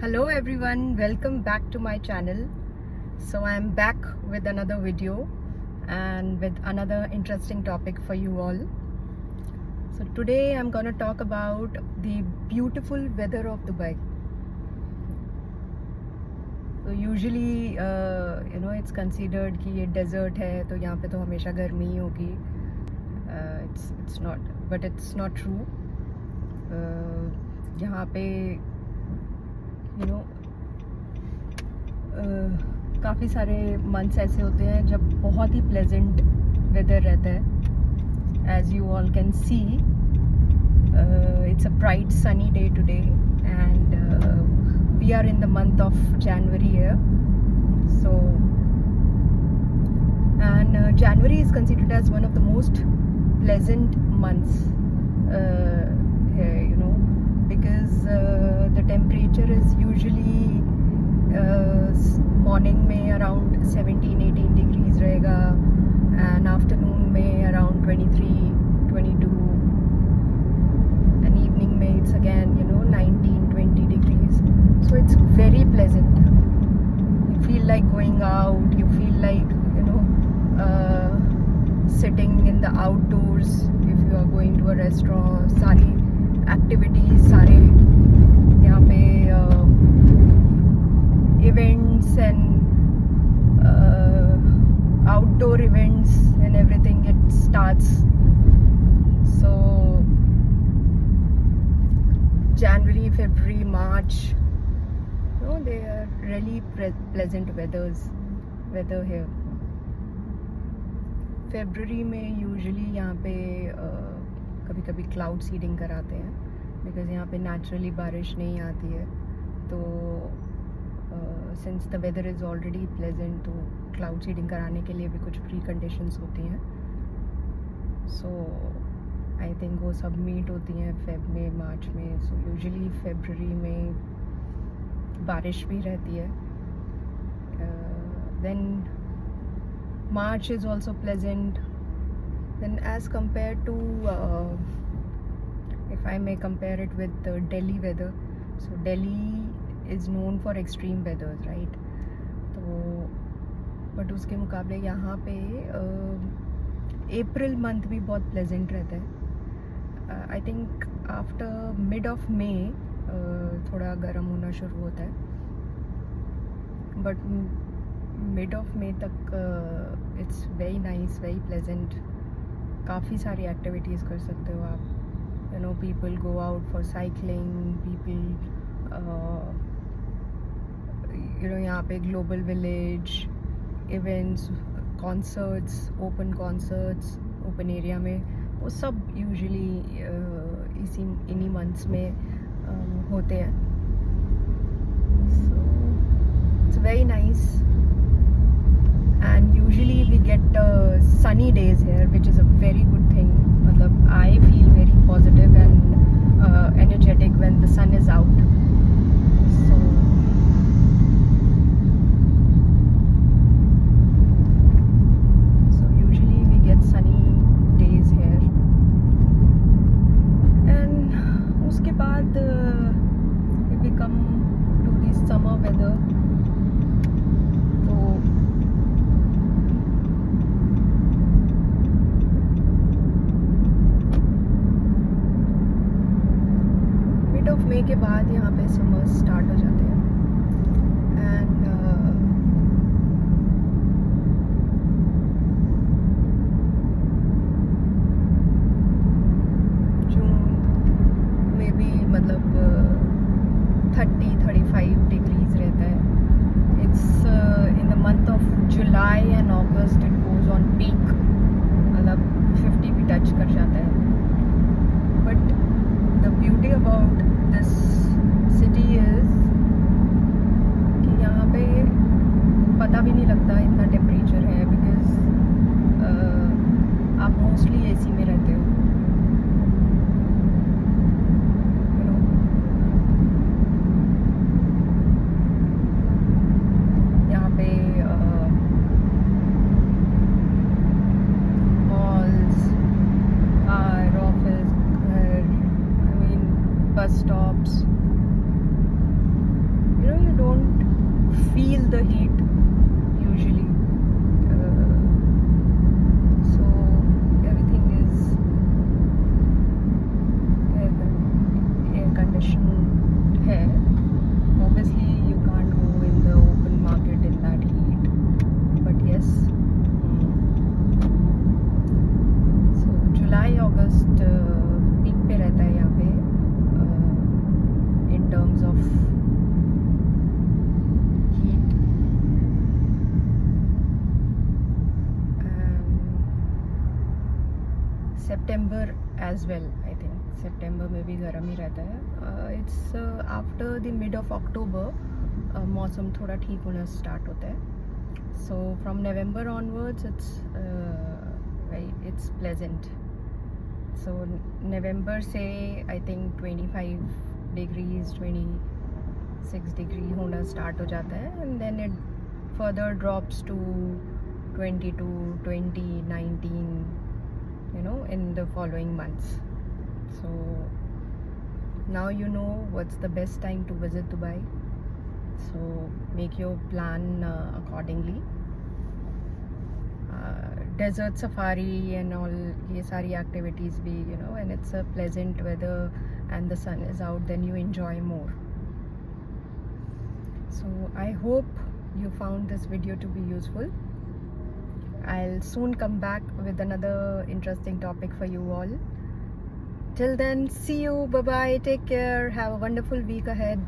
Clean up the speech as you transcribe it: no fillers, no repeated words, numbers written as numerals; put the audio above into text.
Hello everyone, welcome back to my channel. So I am back with another video and with another interesting topic for you all. So today I'm gonna talk about the beautiful weather of Dubai. So usually it's considered कि ये desert है तो यहाँ पे तो हमेशा गर्मी ही होगी. It's not, but it's not true. यहाँ पे काफ़ी सारे मंथ्स ऐसे होते हैं जब बहुत ही प्लेजेंट वेदर रहता है. As you all can see it's a bright sunny day today and we are in the month of January here. So and January is considered as one of the most pleasant months because the temperature is usually morning में around 17-18 degrees रहेगा and afternoon में around 23-22 and evening में it's again 19-20 degrees. So it's very pleasant. You feel like going out, you feel like sitting in the outdoors if you are going to a restaurant. सारी activities सारे यहाँ पे events and outdoor events and everything it starts. So January, February, March, they are really pleasant weather here. February में usually यहाँ पे कभी कभी cloud seeding कराते हैं बिकॉज़ यहाँ पे नेचुरली बारिश नहीं आती है. तो since the weather is already pleasant तो क्लाउड सीडिंग कराने के लिए भी कुछ प्री कंडीशंस होती हैं. सो आई थिंक वो सब मीट होती हैं फेब में, मार्च में. सो यूजुअली फेब्रुअरी में बारिश भी रहती है. Then March is also pleasant. Then as compared to if I may compare it with the Delhi weather, so Delhi is known for extreme weathers, right? तो बट उसके मुकाबले यहाँ पे अप्रैल मंथ भी बहुत प्लेजेंट रहता है. I think after mid of May थोड़ा गर्म होना शुरू होता है बट मिड ऑफ मे तक it's very nice, very pleasant. काफ़ी सारी एक्टिविटीज़ कर सकते हो आप. People go out for cycling, people यहाँ पे global village events, concerts, open area में वो सब यूजुअली इन्हीं मंथ्स में होते हैं. So it's very nice. And usually we get sunny days here, which is a very good thing. मतलब I feel very positive and energetic when the sun is out. So usually we get sunny days here. And उसके बाद if we come to the summer weather, मई के बाद यहाँ पे summer start हो जाते हैं. एंड जून में भी मतलब 30-35 डिग्रीज रहता है. It's in the month of July and August it goes on peak, मतलब 50 भी टच कर जाता है. But the beauty about this city is कि यहाँ पे पता भी नहीं लगता इतना टेम्परेचर है बिकॉज आप मोस्टली एसी में रहते हो. यहाँ पे मॉल्स, कार, ऑफिस, घर, बस स्टॉप्स, है. Obviously you can't go in the open market in that heat, but yes. So July August peak पे रहता है यहाँ पे in terms of heat. September as well, I think. September में भी गर्म ही रहता है. It's after the mid of October मौसम थोड़ा ठीक होना स्टार्ट होता है. So from November onwards it's pleasant. So November से I think 25 degrees 26 degree होना स्टार्ट हो जाता है, and then it further drops to 22, 20, 19, in the following months. So now you know what's the best time to visit Dubai. So make your plan accordingly. Desert safari and all ये सारी activities भी, and it's a pleasant weather and the sun is out, then you enjoy more. So I hope you found this video to be useful. I'll soon come back with another interesting topic for you all. Till then, see you. Bye bye. Take care. Have a wonderful week ahead.